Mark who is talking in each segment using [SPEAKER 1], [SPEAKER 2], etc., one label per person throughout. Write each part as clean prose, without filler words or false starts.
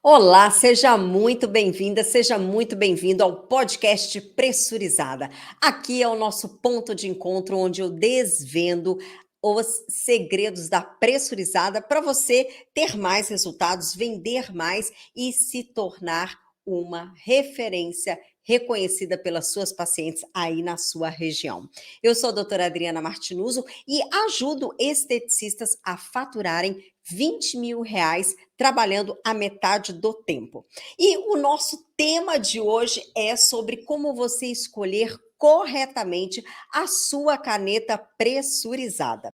[SPEAKER 1] Olá, seja muito bem-vinda, seja muito bem-vindo ao podcast Pressurizada. Aqui é o nosso ponto de encontro onde eu desvendo os segredos da pressurizada para você ter mais resultados, vender mais e se tornar uma referência reconhecida pelas suas pacientes aí na sua região. Eu sou a doutora Adriana Martinuso e ajudo esteticistas a faturarem R$ 20.000 trabalhando a metade do tempo. E o nosso tema de hoje é sobre como você escolher corretamente a sua caneta pressurizada.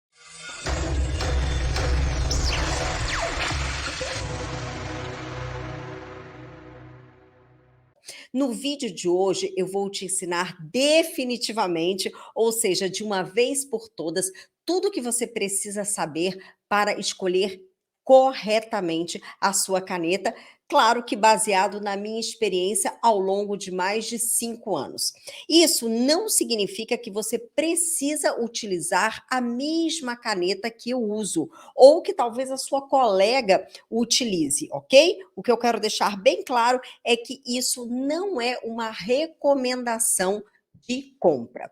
[SPEAKER 1] No vídeo de hoje, eu vou te ensinar definitivamente, ou seja, de uma vez por todas, tudo que você precisa saber para escolher corretamente a sua caneta, claro que baseado na minha experiência ao longo de mais de 5 anos. Isso não significa que você precisa utilizar a mesma caneta que eu uso, ou que talvez a sua colega utilize, ok? O que eu quero deixar bem claro é que isso não é uma recomendação de compra.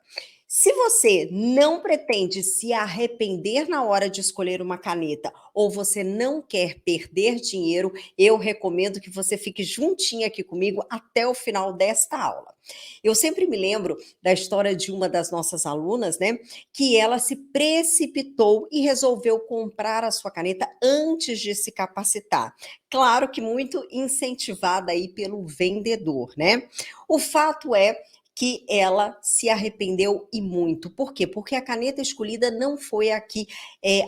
[SPEAKER 1] Se você não pretende se arrepender na hora de escolher uma caneta ou você não quer perder dinheiro, eu recomendo que você fique juntinha aqui comigo até o final desta aula. Eu sempre me lembro da história de uma das nossas alunas, né, que ela se precipitou e resolveu comprar a sua caneta antes de se capacitar. Claro que muito incentivada aí pelo vendedor, né? O fato é que ela se arrependeu e muito. Por quê? Porque a caneta escolhida não foi a que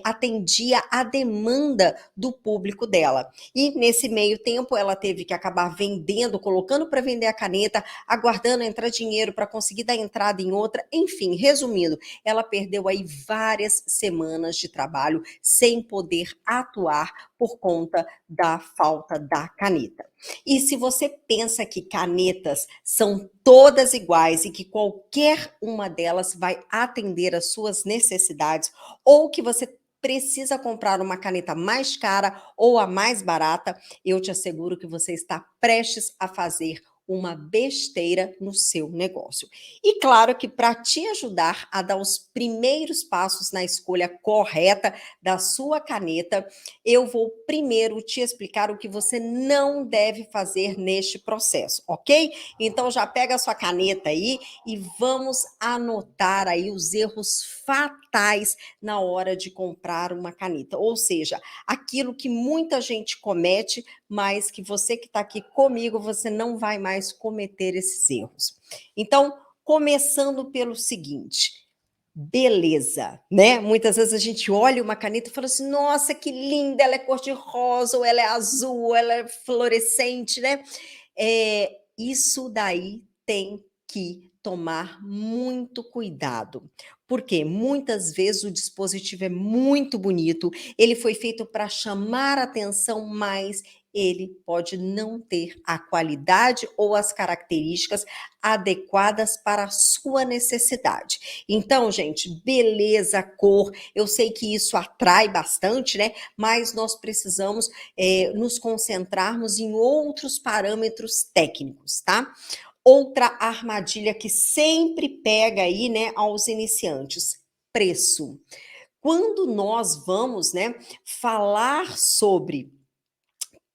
[SPEAKER 1] atendia a demanda do público dela. E nesse meio tempo ela teve que acabar vendendo, colocando para vender a caneta, aguardando entrar dinheiro para conseguir dar entrada em outra. Enfim, resumindo, ela perdeu aí várias semanas de trabalho sem poder atuar por conta da falta da caneta. E se você pensa que canetas são todas iguais e que qualquer uma delas vai atender às suas necessidades, ou que você precisa comprar uma caneta mais cara ou a mais barata, eu te asseguro que você está prestes a fazer uma besteira no seu negócio. E claro que para te ajudar a dar os primeiros passos na escolha correta da sua caneta, eu vou primeiro te explicar o que você não deve fazer neste processo, ok? Então já pega a sua caneta aí e vamos anotar aí os erros fatais na hora de comprar uma caneta. Ou seja, aquilo que muita gente comete, mas que você que está aqui comigo, você não vai mais cometer esses erros. Então, começando pelo seguinte: beleza, né? Muitas vezes a gente olha uma caneta e fala assim: nossa, que linda, ela é cor-de-rosa, ou ela é azul, ou ela é fluorescente, né? Isso daí tem que tomar muito cuidado. Porque muitas vezes o dispositivo é muito bonito, ele foi feito para chamar atenção, mas ele pode não ter a qualidade ou as características adequadas para a sua necessidade. Então, gente, beleza, cor, eu sei que isso atrai bastante, né? Mas nós precisamos nos concentrarmos em outros parâmetros técnicos, tá? Outra armadilha que sempre pega aí, né, aos iniciantes: preço. Quando nós vamos, né, falar sobre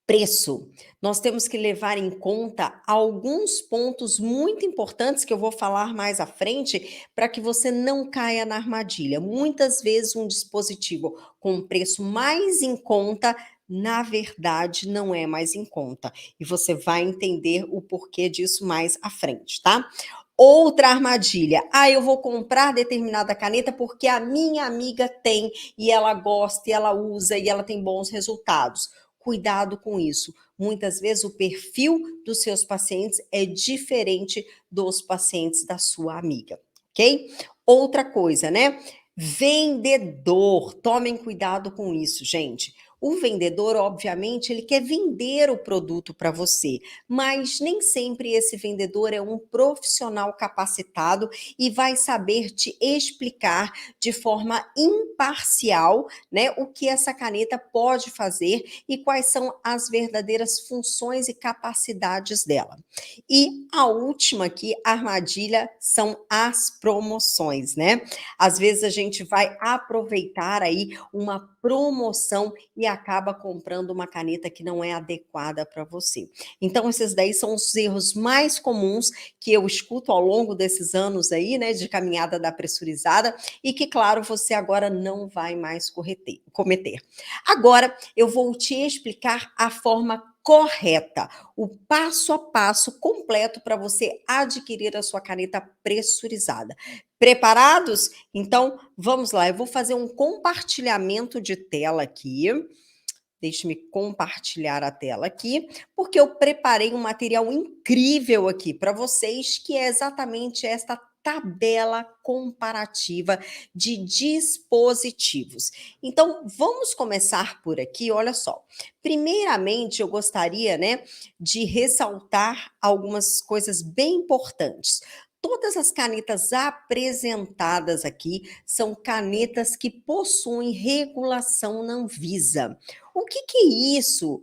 [SPEAKER 1] preço, nós temos que levar em conta alguns pontos muito importantes que eu vou falar mais à frente, para que você não caia na armadilha. Muitas vezes um dispositivo com um preço mais em conta, na verdade, não é mais em conta. E você vai entender o porquê disso mais à frente, tá? Outra armadilha: ah, eu vou comprar determinada caneta porque a minha amiga tem e ela gosta e ela usa e ela tem bons resultados. Cuidado com isso. Muitas vezes o perfil dos seus pacientes é diferente dos pacientes da sua amiga, ok? Outra coisa, né? Vendedor. Tomem cuidado com isso, gente. O vendedor, obviamente, ele quer vender o produto para você, mas nem sempre esse vendedor é um profissional capacitado e vai saber te explicar de forma imparcial, né, o que essa caneta pode fazer e quais são as verdadeiras funções e capacidades dela. E a última aqui, armadilha, são as promoções, né? Às vezes a gente vai aproveitar aí uma promoção e acaba comprando uma caneta que não é adequada para você. Então, esses daí são os erros mais comuns que eu escuto ao longo desses anos aí, né, de caminhada da pressurizada, e que, claro, você agora não vai mais cometer. Agora, eu vou te explicar a forma correta, o passo a passo completo para você adquirir a sua caneta pressurizada. Preparados? Então, vamos lá. Eu vou fazer um compartilhamento de tela aqui. Deixe-me compartilhar a tela aqui, porque eu preparei um material incrível aqui para vocês, que é exatamente esta tabela comparativa de dispositivos. Então, vamos começar por aqui, olha só. Primeiramente, eu gostaria, né, de ressaltar algumas coisas bem importantes. Todas as canetas apresentadas aqui são canetas que possuem regulação na Anvisa. O que que é isso?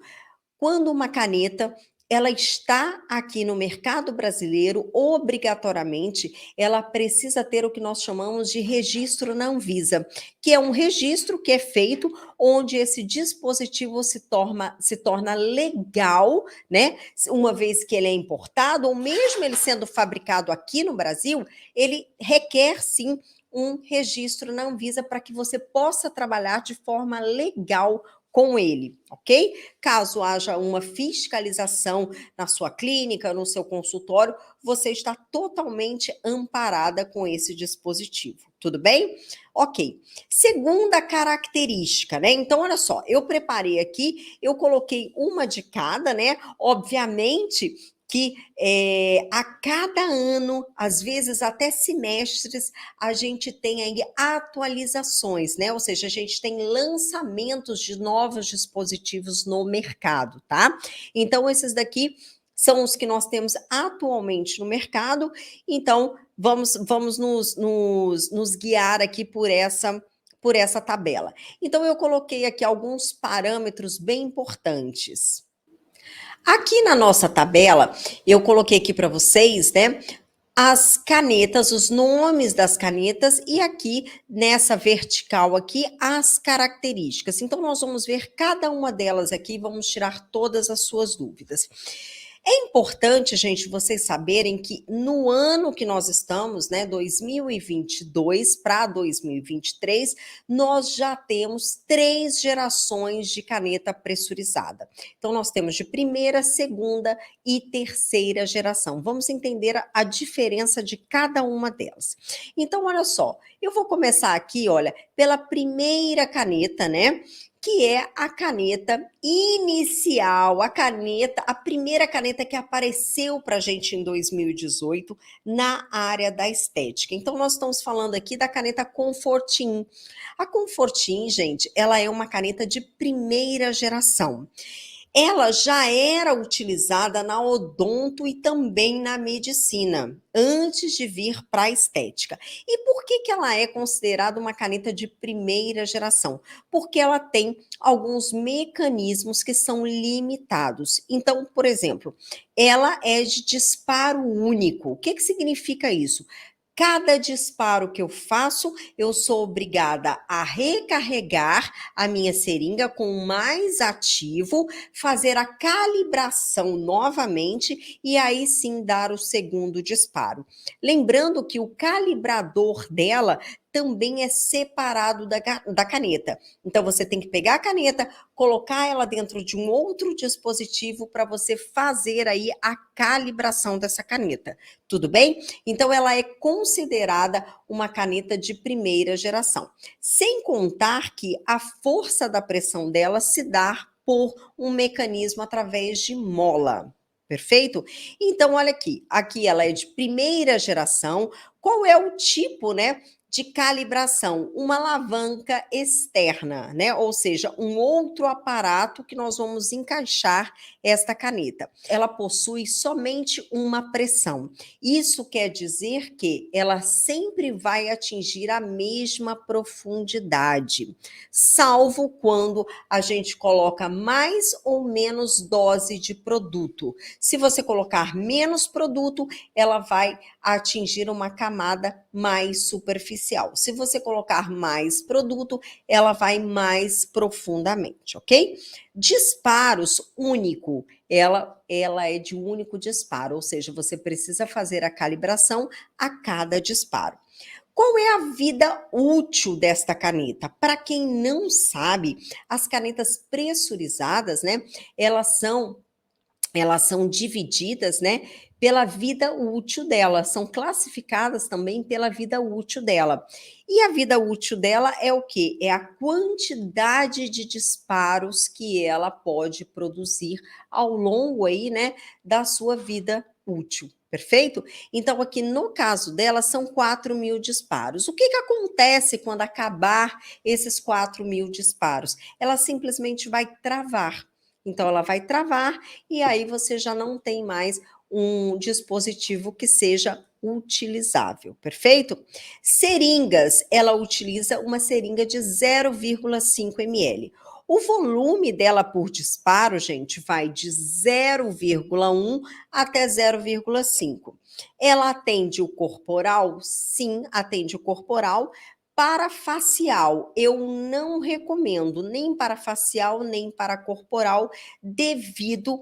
[SPEAKER 1] Quando uma caneta ela está aqui no mercado brasileiro, obrigatoriamente, ela precisa ter o que nós chamamos de registro na Anvisa, que é um registro que é feito onde esse dispositivo se torna legal, né? Uma vez que ele é importado, ou mesmo ele sendo fabricado aqui no Brasil, ele requer sim um registro na Anvisa para que você possa trabalhar de forma legal com ele, ok? Caso haja uma fiscalização na sua clínica, no seu consultório, você está totalmente amparada com esse dispositivo, tudo bem? Ok. Segunda característica, né? Então, olha só, eu preparei aqui, eu coloquei uma de cada, né? Obviamente que a cada ano, às vezes até semestres, a gente tem aí atualizações, né? Ou seja, a gente tem lançamentos de novos dispositivos no mercado, tá? Então, esses daqui são os que nós temos atualmente no mercado, então vamos nos guiar aqui por essa tabela. Então, eu coloquei aqui alguns parâmetros bem importantes. Aqui na nossa tabela, eu coloquei aqui para vocês, né, as canetas, os nomes das canetas e aqui nessa vertical aqui as características. Então nós vamos ver cada uma delas aqui, vamos tirar todas as suas dúvidas. É importante, gente, vocês saberem que no ano que nós estamos, né, 2022 para 2023, nós já temos 3 gerações de caneta pressurizada. Então, nós temos de primeira, segunda e terceira geração. Vamos entender a diferença de cada uma delas. Então, olha só, eu vou começar aqui, olha, pela primeira caneta, né? Que é a caneta inicial, a primeira caneta que apareceu para a gente em 2018 na área da estética. Então, nós estamos falando aqui da caneta Confortin. A Confortin, gente, ela é uma caneta de primeira geração. Ela já era utilizada na odonto e também na medicina, antes de vir para a estética. E por que que ela é considerada uma caneta de primeira geração? Porque ela tem alguns mecanismos que são limitados. Então, por exemplo, ela é de disparo único. O que que significa isso? Cada disparo que eu faço, eu sou obrigada a recarregar a minha seringa com mais ativo, fazer a calibração novamente e aí sim dar o segundo disparo. Lembrando que o calibrador dela também é separado da caneta. Então, você tem que pegar a caneta, colocar ela dentro de um outro dispositivo para você fazer aí a calibração dessa caneta. Tudo bem? Então, ela é considerada uma caneta de primeira geração. Sem contar que a força da pressão dela se dá por um mecanismo através de mola. Perfeito? Então, olha aqui. Aqui ela é de primeira geração. Qual é o tipo, né, de calibração, uma alavanca externa, né? Ou seja, um outro aparato que nós vamos encaixar esta caneta. Ela possui somente uma pressão. Isso quer dizer que ela sempre vai atingir a mesma profundidade, salvo quando a gente coloca mais ou menos dose de produto. Se você colocar menos produto, ela vai atingir uma camada mais superficial. Se você colocar mais produto, ela vai mais profundamente, ok? Disparos único, ela é de único disparo, ou seja, você precisa fazer a calibração a cada disparo. Qual é a vida útil desta caneta? Para quem não sabe, as canetas pressurizadas, né, elas são divididas, né, pela vida útil dela, são classificadas também pela vida útil dela. E a vida útil dela é o quê? É a quantidade de disparos que ela pode produzir ao longo aí, né, da sua vida útil. Perfeito? Então, aqui no caso dela, são 4.000 disparos. O que acontece quando acabar esses 4.000 disparos? Ela simplesmente vai travar. Então, ela vai travar e aí você já não tem mais um dispositivo que seja utilizável, perfeito? Seringas, ela utiliza uma seringa de 0,5 ml. O volume dela por disparo, gente, vai de 0,1 até 0,5. Ela atende o corporal? Sim, atende o corporal. Para facial, eu não recomendo nem para facial nem para corporal, devido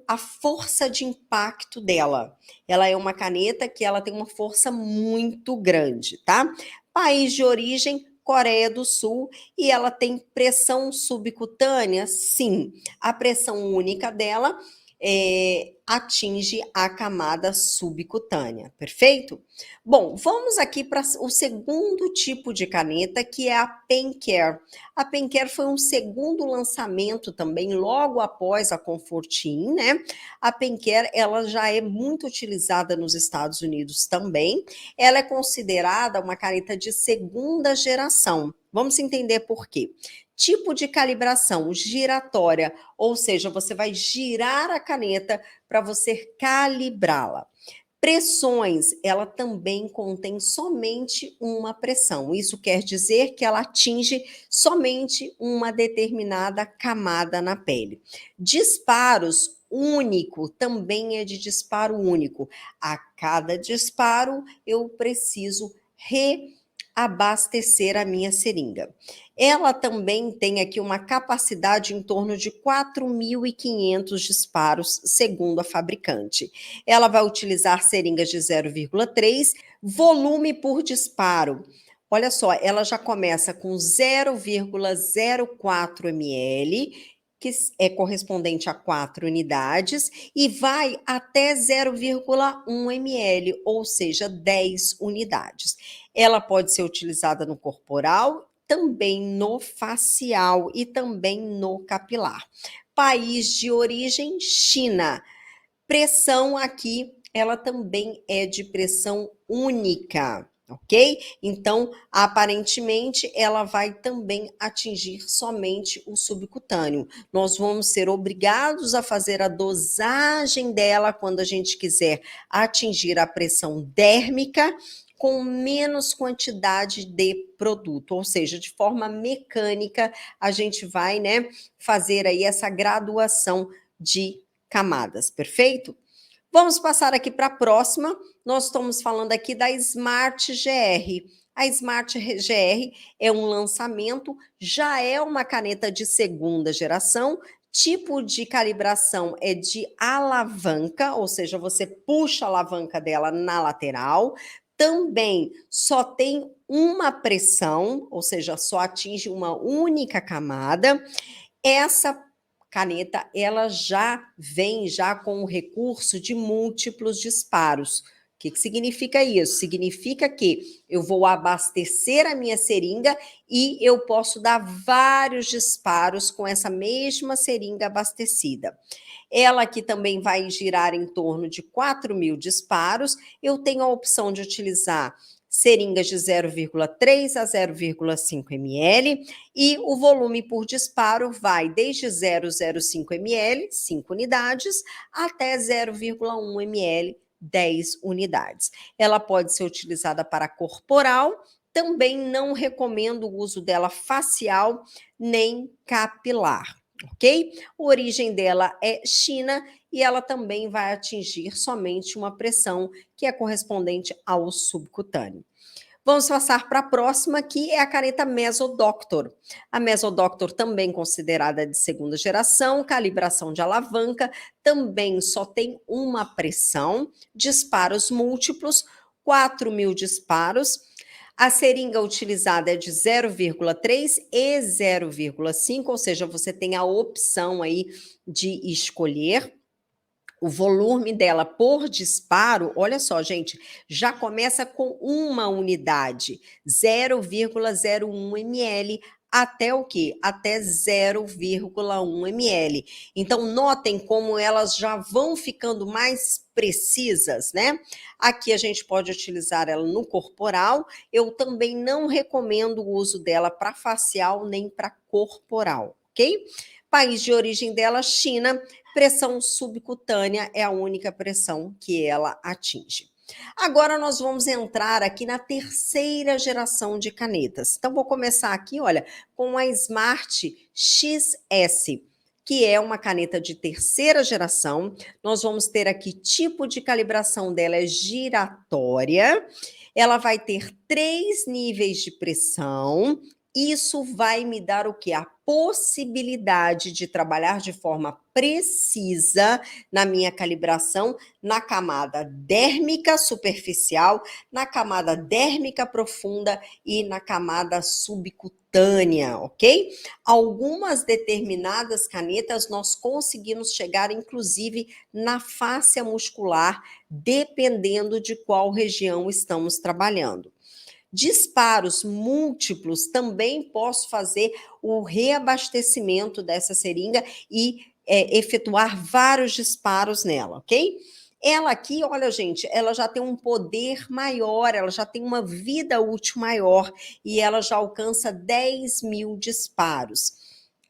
[SPEAKER 1] a força de impacto dela. Ela é uma caneta que ela tem uma força muito grande, tá? País de origem, Coreia do Sul, e ela tem pressão subcutânea? Sim. A pressão única dela atinge a camada subcutânea, perfeito? Bom, vamos aqui para o segundo tipo de caneta, que é a Pencare. A Pencare foi um segundo lançamento também, logo após a Confortin, né? A Pencare, ela já é muito utilizada nos Estados Unidos também. Ela é considerada uma caneta de segunda geração. Vamos entender por quê. Tipo de calibração giratória, ou seja, você vai girar a caneta para você calibrá-la. Pressões, ela também contém somente uma pressão. Isso quer dizer que ela atinge somente uma determinada camada na pele. Disparos único, também é de disparo único. A cada disparo, eu preciso reabastecer a minha seringa. Ela também tem aqui uma capacidade em torno de 4.500 disparos, segundo a fabricante. Ela vai utilizar seringas de 0,3, volume por disparo. Olha só, ela já começa com 0,04 ml, que é correspondente a 4 unidades, e vai até 0,1 ml, ou seja, 10 unidades. Ela pode ser utilizada no corporal, também no facial e também no capilar. País de origem, China. Pressão aqui, ela também é de pressão única, ok? Então, aparentemente, ela vai também atingir somente o subcutâneo. Nós vamos ser obrigados a fazer a dosagem dela quando a gente quiser atingir a pressão dérmica com menos quantidade de produto, ou seja, de forma mecânica, a gente vai, né, fazer aí essa graduação de camadas, perfeito? Vamos passar aqui para a próxima. Nós estamos falando aqui da Smart GR. A Smart GR é um lançamento, já é uma caneta de segunda geração. Tipo de calibração é de alavanca, ou seja, você puxa a alavanca dela na lateral. Também só tem uma pressão, ou seja, só atinge uma única camada. Essa caneta, ela já vem já com o recurso de múltiplos disparos. O que significa isso? Significa que eu vou abastecer a minha seringa e eu posso dar vários disparos com essa mesma seringa abastecida. Ela aqui também vai girar em torno de 4.000 disparos. Eu tenho a opção de utilizar seringas de 0,3 a 0,5 ml, e o volume por disparo vai desde 0,05 ml, 5 unidades, até 0,1 ml, 10 unidades. Ela pode ser utilizada para corporal, também não recomendo o uso dela facial nem capilar, ok? A origem dela é China e ela também vai atingir somente uma pressão que é correspondente ao subcutâneo. Vamos passar para a próxima, que é a caneta Mesodoctor. A Mesodoctor, também considerada de segunda geração, calibração de alavanca, também só tem uma pressão, disparos múltiplos, 4.000 disparos. A seringa utilizada é de 0,3 e 0,5, ou seja, você tem a opção aí de escolher. O volume dela por disparo, olha só, gente, já começa com uma unidade, 0,01 ml, até o quê? Até 0,1 ml. Então, notem como elas já vão ficando mais precisas, né? Aqui a gente pode utilizar ela no corporal. Eu também não recomendo o uso dela para facial nem para corporal, ok? País de origem dela, China. Pressão subcutânea é a única pressão que ela atinge. Agora nós vamos entrar aqui na terceira geração de canetas. Então vou começar aqui, olha, com a Smart XS, que é uma caneta de terceira geração. Nós vamos ter aqui tipo de calibração dela é giratória. Ela vai ter 3 níveis de pressão. Isso vai me dar o que? A possibilidade de trabalhar de forma precisa na minha calibração na camada dérmica superficial, na camada dérmica profunda e na camada subcutânea, ok? Algumas determinadas canetas nós conseguimos chegar, inclusive, na fáscia muscular, dependendo de qual região estamos trabalhando. Disparos múltiplos, também posso fazer o reabastecimento dessa seringa e efetuar vários disparos nela, ok? Ela aqui, olha, gente, ela já tem um poder maior, ela já tem uma vida útil maior e ela já alcança 10.000 disparos.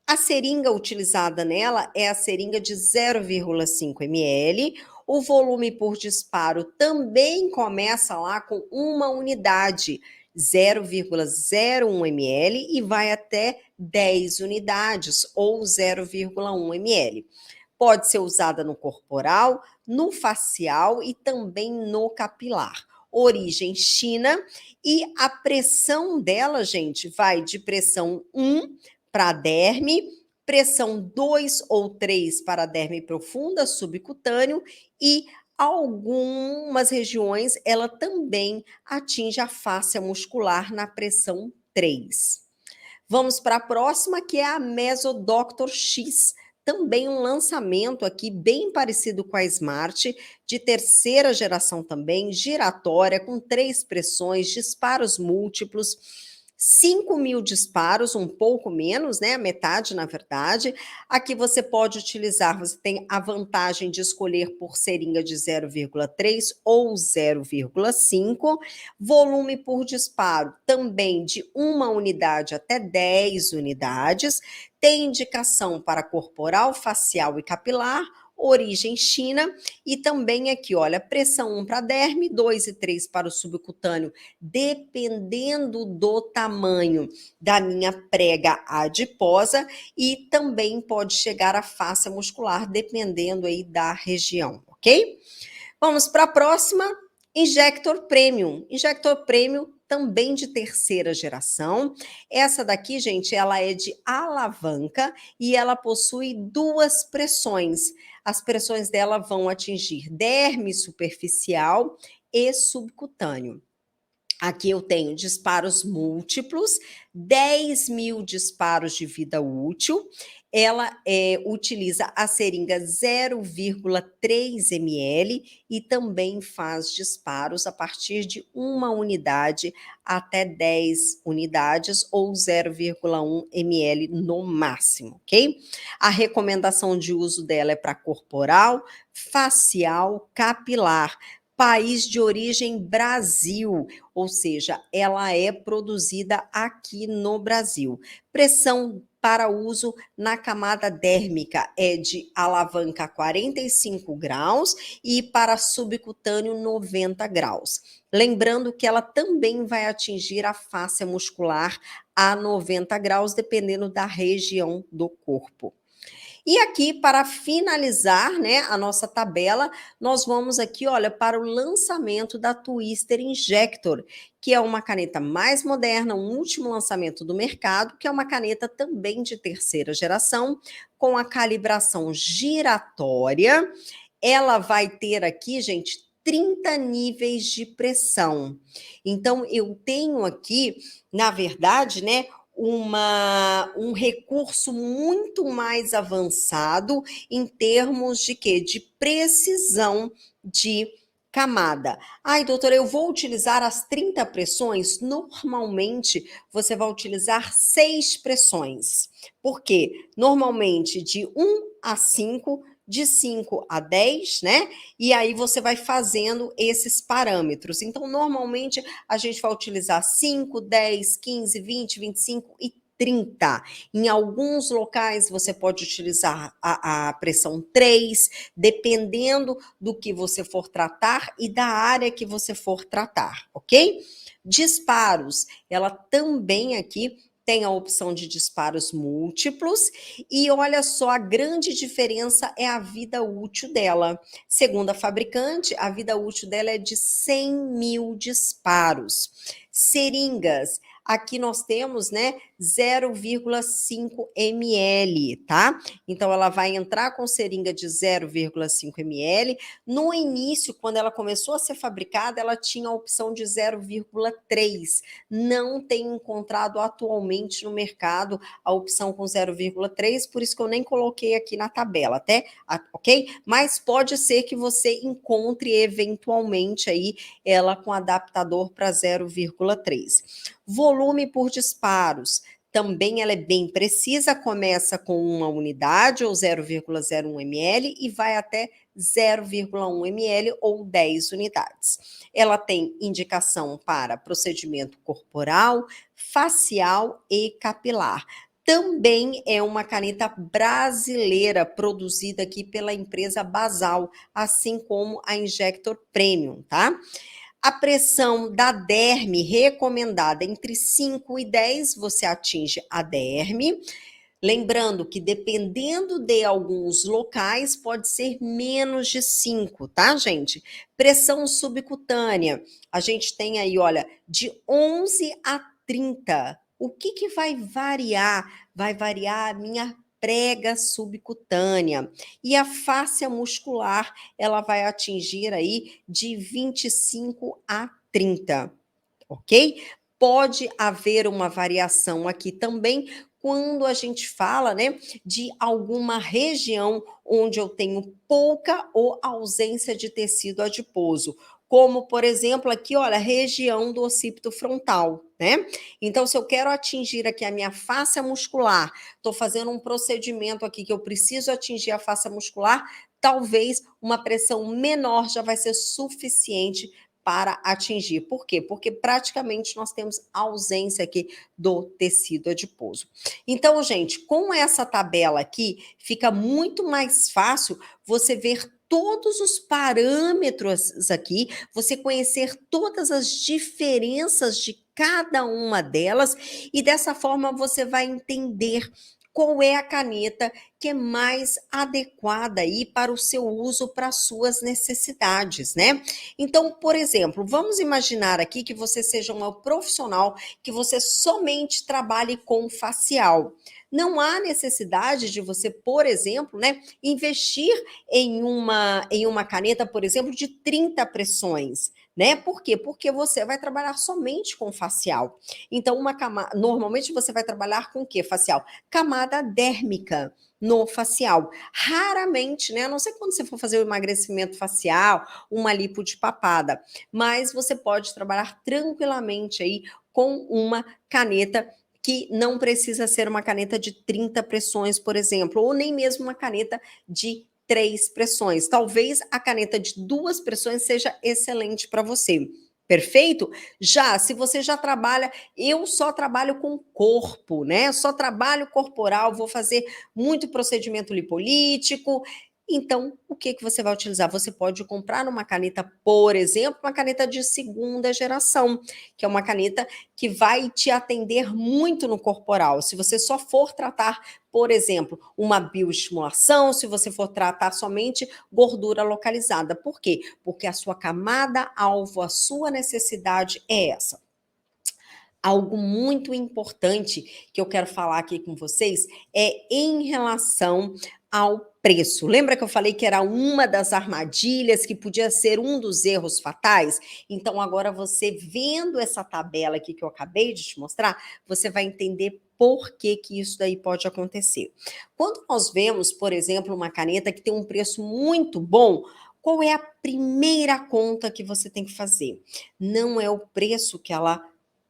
[SPEAKER 1] A seringa utilizada nela é a seringa de 0,5 ml. O volume por disparo também começa lá com uma unidade, 0,01 ml, e vai até 10 unidades, ou 0,1 ml. Pode ser usada no corporal, no facial e também no capilar. Origem China, e a pressão dela, gente, vai de pressão 1 para derme, pressão 2 ou 3 para derme profunda, subcutâneo, e algumas regiões ela também atinge a fáscia muscular na pressão 3. Vamos para a próxima, que é a Mesodoctor X. Também um lançamento aqui bem parecido com a Smart, de terceira geração também, giratória, com 3 pressões, disparos múltiplos, 5.000 disparos, um pouco menos, né? Metade, na verdade. Aqui você pode utilizar, você tem a vantagem de escolher por seringa de 0,3 ou 0,5. Volume por disparo também de 1 unidade até 10 unidades. Tem indicação para corporal, facial e capilar. Origem China, e também aqui, olha, pressão 1 para derme, 2 e 3 para o subcutâneo, dependendo do tamanho da minha prega adiposa, e também pode chegar à fáscia muscular, dependendo aí da região, ok? Vamos para a próxima, Injector Premium. Injector Premium também de terceira geração. Essa daqui, gente, ela é de alavanca e ela possui 2 pressões. As pressões dela vão atingir derme superficial e subcutâneo. Aqui eu tenho disparos múltiplos, 10.000 disparos de vida útil. Ela utiliza a seringa 0,3 ml e também faz disparos a partir de 1 unidade até 10 unidades ou 0,1 ml no máximo, ok? A recomendação de uso dela é para corporal, facial, capilar. país de origem Brasil, ou seja, ela é produzida aqui no Brasil. Pressão para uso na camada dérmica é de alavanca 45 graus e para subcutâneo 90 graus. Lembrando que ela também vai atingir a fáscia muscular a 90 graus, dependendo da região do corpo. E aqui, para finalizar, né, a nossa tabela, nós vamos aqui, olha, para o lançamento da Twister Injector, que é uma caneta mais moderna, um último lançamento do mercado, que é uma caneta também de terceira geração, com a calibração giratória. Ela vai ter aqui, gente, 30 níveis de pressão. Então, eu tenho aqui, na verdade, né, um recurso muito mais avançado em termos de quê? De precisão de camada. Ai, doutora, eu vou utilizar as 30 pressões? Normalmente, você vai utilizar 6 pressões. Por quê? Normalmente, de 1 a 5, de 5 a 10, né? E aí você vai fazendo esses parâmetros. Então, normalmente, a gente vai utilizar 5, 10, 15, 20, 25 e 30. Em alguns locais você pode utilizar a pressão 3, dependendo do que você for tratar e da área que você for tratar, ok? Disparos, ela também aqui tem a opção de disparos múltiplos e olha só, a grande diferença é a vida útil dela. Segundo a fabricante, a vida útil dela é de 100 mil disparos. Seringas, aqui nós temos, né, 0,5 ml, tá? Então, ela vai entrar com seringa de 0,5 ml. No início, quando ela começou a ser fabricada, ela tinha a opção de 0,3. Não tem encontrado atualmente no mercado a opção com 0,3, por isso que eu nem coloquei aqui na tabela, até, ok? Mas pode ser que você encontre eventualmente aí ela com adaptador para 0,3. Volume por disparos. Também ela é bem precisa, começa com uma unidade ou 0,01 ml e vai até 0,1 ml ou 10 unidades. Ela tem indicação para procedimento corporal, facial e capilar. Também é uma caneta brasileira produzida aqui pela empresa Basal, assim como a Injector Premium, tá? A pressão da derme recomendada entre 5 e 10, você atinge a derme. Lembrando que dependendo de alguns locais, pode ser menos de 5, tá, gente? Pressão subcutânea, a gente tem aí, olha, de 11 a 30. O que vai variar? Vai variar a minha prega subcutânea. E a fáscia muscular, ela vai atingir aí de 25 a 30, ok? Pode haver uma variação aqui também quando a gente fala, né, de alguma região onde eu tenho pouca ou ausência de tecido adiposo, como, por exemplo, aqui, olha, a região do occipito frontal, né? Então, se eu quero atingir aqui a minha fáscia muscular, estou fazendo um procedimento aqui que eu preciso atingir a fáscia muscular, talvez uma pressão menor já vai ser suficiente para atingir. Por quê? Porque praticamente nós temos ausência aqui do tecido adiposo. Então, gente, com essa tabela aqui, fica muito mais fácil você ver todos os parâmetros aqui, você conhecer todas as diferenças de cada uma delas e dessa forma você vai entender qual é a caneta que é mais adequada aí para o seu uso, para as suas necessidades, né? Então, por exemplo, vamos imaginar aqui que você seja uma profissional que você somente trabalhe com facial. Não há necessidade de você, por exemplo, né, investir em uma caneta, por exemplo, de 30 pressões. Né? Por quê? Porque você vai trabalhar somente com facial. Então, normalmente você vai trabalhar com o que facial? Camada dérmica no facial. Raramente, né? A não ser quando você for fazer o emagrecimento facial, uma lipo de papada. Mas você pode trabalhar tranquilamente aí com uma caneta que não precisa ser uma caneta de 30 pressões, por exemplo, ou nem mesmo uma caneta de 3 pressões. Talvez a caneta de 2 pressões seja excelente para você. Perfeito? Já, se você já trabalha, eu só trabalho com corpo, né? Só trabalho corporal, vou fazer muito procedimento lipolítico. Então, o que que você vai utilizar? Você pode comprar uma caneta, por exemplo, uma caneta de segunda geração, que é uma caneta que vai te atender muito no corporal. Se você só for tratar, por exemplo, uma bioestimulação, se você for tratar somente gordura localizada. Por quê? Porque a sua camada alvo, a sua necessidade é essa. Algo muito importante que eu quero falar aqui com vocês é em relação ao preço. Lembra que eu falei que era uma das armadilhas, que podia ser um dos erros fatais? Então, agora você vendo essa tabela aqui que eu acabei de te mostrar, você vai entender por que que isso daí pode acontecer. Quando nós vemos, por exemplo, uma caneta que tem um preço muito bom, qual é a primeira conta que você tem que fazer? Não é o preço que ela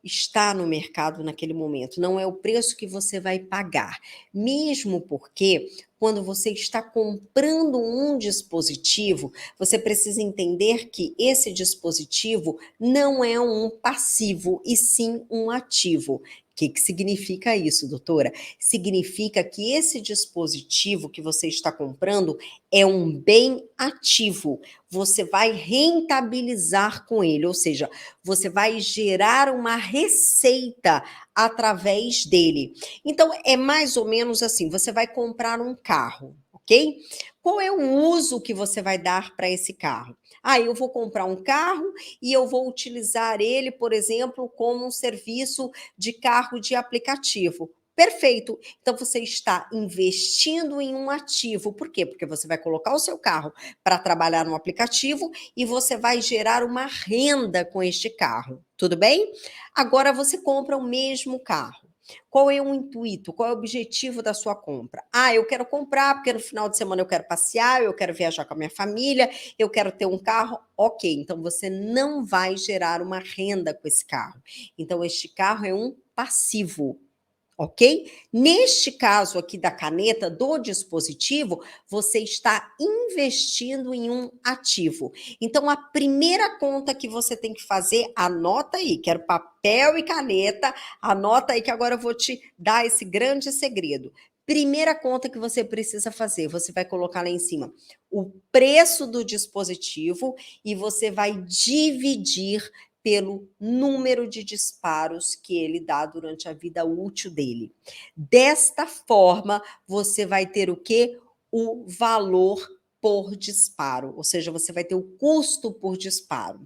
[SPEAKER 1] está no mercado naquele momento, não é o preço que você vai pagar. Mesmo porque, quando você está comprando um dispositivo, você precisa entender que esse dispositivo não é um passivo, e sim um ativo. O que que significa isso, doutora? Significa que esse dispositivo que você está comprando é um bem ativo. Você vai rentabilizar com ele, ou seja, você vai gerar uma receita através dele. Então, é mais ou menos assim: você vai comprar um carro, ok? Qual é o uso que você vai dar para esse carro? Ah, eu vou comprar um carro e eu vou utilizar ele, por exemplo, como um serviço de carro de aplicativo. Perfeito. Então você está investindo em um ativo. Por quê? Porque você vai colocar o seu carro para trabalhar no aplicativo e você vai gerar uma renda com este carro. Tudo bem? Agora você compra o mesmo carro. Qual é o intuito? Qual é o objetivo da sua compra? Ah, eu quero comprar porque no final de semana eu quero passear, eu quero viajar com a minha família, eu quero ter um carro. Ok, então você não vai gerar uma renda com esse carro. Então, este carro é um passivo. Ok? Neste caso aqui da caneta, do dispositivo, você está investindo em um ativo. Então, a primeira conta que você tem que fazer, anota aí, quero papel e caneta, anota aí que agora eu vou te dar esse grande segredo. Primeira conta que você precisa fazer, você vai colocar lá em cima o preço do dispositivo e você vai dividir pelo número de disparos que ele dá durante a vida útil dele. Desta forma, você vai ter o quê? O valor por disparo, ou seja, você vai ter o custo por disparo.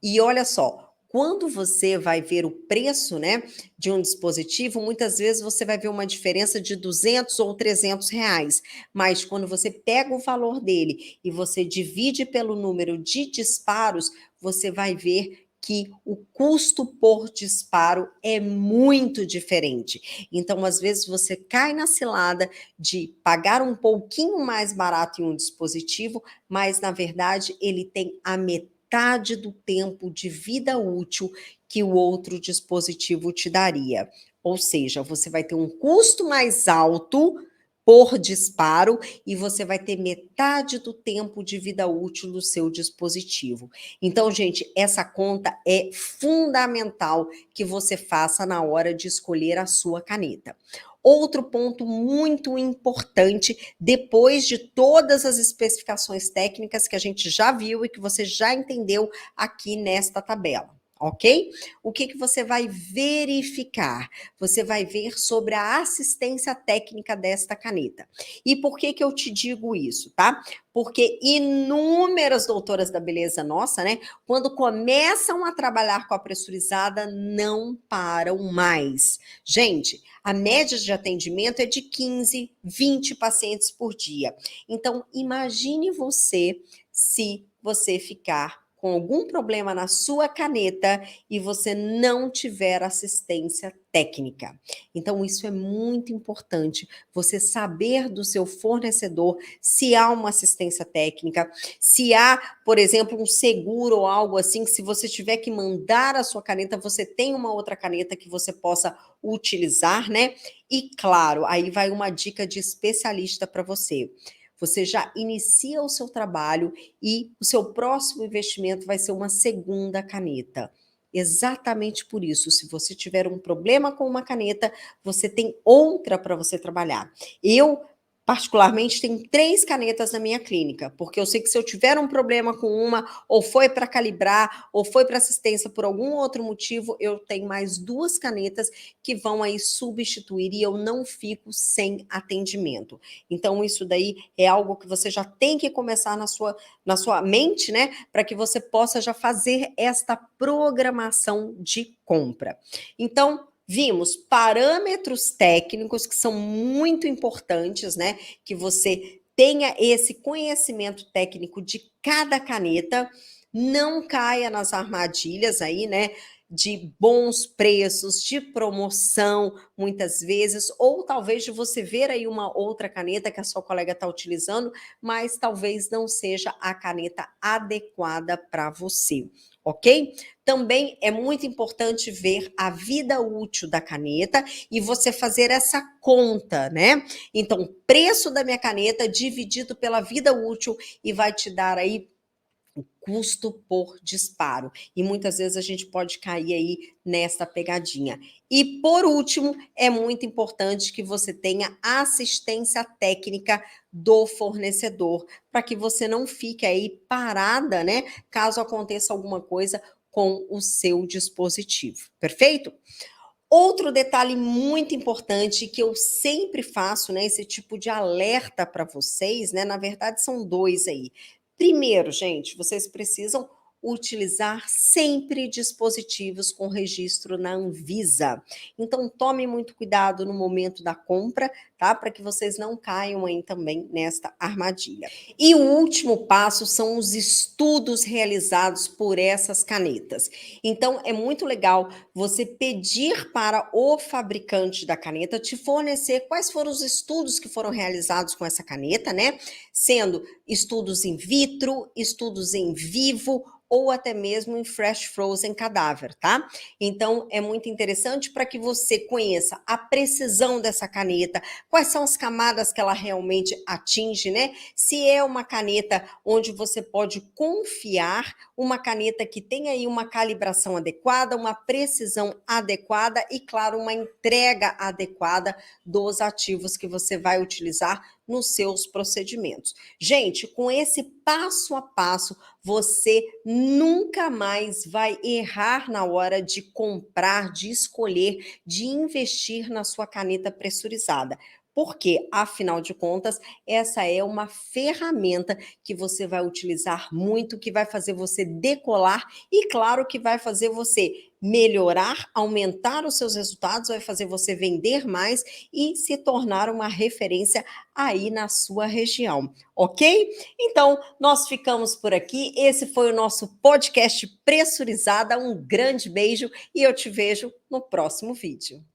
[SPEAKER 1] E olha só, quando você vai ver o preço, né, de um dispositivo, muitas vezes você vai ver uma diferença de 200 ou 300 reais, mas quando você pega o valor dele e você divide pelo número de disparos, você vai ver que o custo por disparo é muito diferente. Então, às vezes, você cai na cilada de pagar um pouquinho mais barato em um dispositivo, mas, na verdade, ele tem a metade do tempo de vida útil que o outro dispositivo te daria. Ou seja, você vai ter um custo mais alto por disparo e você vai ter metade do tempo de vida útil do seu dispositivo. Então, gente, essa conta é fundamental que você faça na hora de escolher a sua caneta. Outro ponto muito importante, depois de todas as especificações técnicas que a gente já viu e que você já entendeu aqui nesta tabela. Ok? O que que você vai verificar? Você vai ver sobre a assistência técnica desta caneta. E por que que eu te digo isso, tá? Porque inúmeras doutoras da beleza nossa, né, quando começam a trabalhar com a pressurizada, não param mais. Gente, a média de atendimento é de 15, 20 pacientes por dia. Então, imagine você se você ficar com algum problema na sua caneta e você não tiver assistência técnica. Então, isso é muito importante, você saber do seu fornecedor se há uma assistência técnica, se há, por exemplo, um seguro ou algo assim, que se você tiver que mandar a sua caneta, você tem uma outra caneta que você possa utilizar, né? E claro, aí vai uma dica de especialista para você. você já inicia o seu trabalho e o seu próximo investimento vai ser uma segunda caneta. Exatamente por isso, se você tiver um problema com uma caneta, você tem outra para você trabalhar. Eu, particularmente, tenho 3 canetas na minha clínica, porque eu sei que se eu tiver um problema com uma, ou foi para calibrar, ou foi para assistência por algum outro motivo, eu tenho mais 2 canetas que vão aí substituir e eu não fico sem atendimento. Então, isso daí é algo que você já tem que começar na sua mente, né? Para que você possa já fazer esta programação de compra. Então, vimos parâmetros técnicos que são muito importantes, né? Que você tenha esse conhecimento técnico de cada caneta, não caia nas armadilhas aí, né? De bons preços, de promoção, muitas vezes, ou talvez de você ver aí uma outra caneta que a sua colega está utilizando, mas talvez não seja a caneta adequada para você, ok? Também é muito importante ver a vida útil da caneta e você fazer essa conta, né? Então, preço da minha caneta dividido pela vida útil e vai te dar aí o custo por disparo. E muitas vezes a gente pode cair aí nessa pegadinha. E por último, é muito importante que você tenha assistência técnica do fornecedor, para que você não fique aí parada, né? Caso aconteça alguma coisa com o seu dispositivo. Perfeito? Outro detalhe muito importante que eu sempre faço, né, esse tipo de alerta para vocês, né, na verdade são 2 aí. Primeiro, gente, vocês precisam utilizar sempre dispositivos com registro na Anvisa. Então, tome muito cuidado no momento da compra, tá? Para que vocês não caiam aí também nesta armadilha. E o último passo são os estudos realizados por essas canetas. Então, é muito legal você pedir para o fabricante da caneta te fornecer quais foram os estudos que foram realizados com essa caneta, né? Sendo estudos in vitro, estudos em vivo ou até mesmo em fresh frozen cadáver, tá? Então, é muito interessante para que você conheça a precisão dessa caneta, quais são as camadas que ela realmente atinge, né? Se é uma caneta onde você pode confiar, uma caneta que tem aí uma calibração adequada, uma precisão adequada e, claro, uma entrega adequada dos ativos que você vai utilizar nos seus procedimentos. Gente, com esse passo a passo, você nunca mais vai errar na hora de comprar, de escolher, de investir na sua caneta pressurizada. Porque, afinal de contas, essa é uma ferramenta que você vai utilizar muito, que vai fazer você decolar e, claro, que vai fazer você melhorar, aumentar os seus resultados, vai fazer você vender mais e se tornar uma referência aí na sua região, ok? Então, nós ficamos por aqui. Esse foi o nosso podcast Pressurizada. Um grande beijo e eu te vejo no próximo vídeo.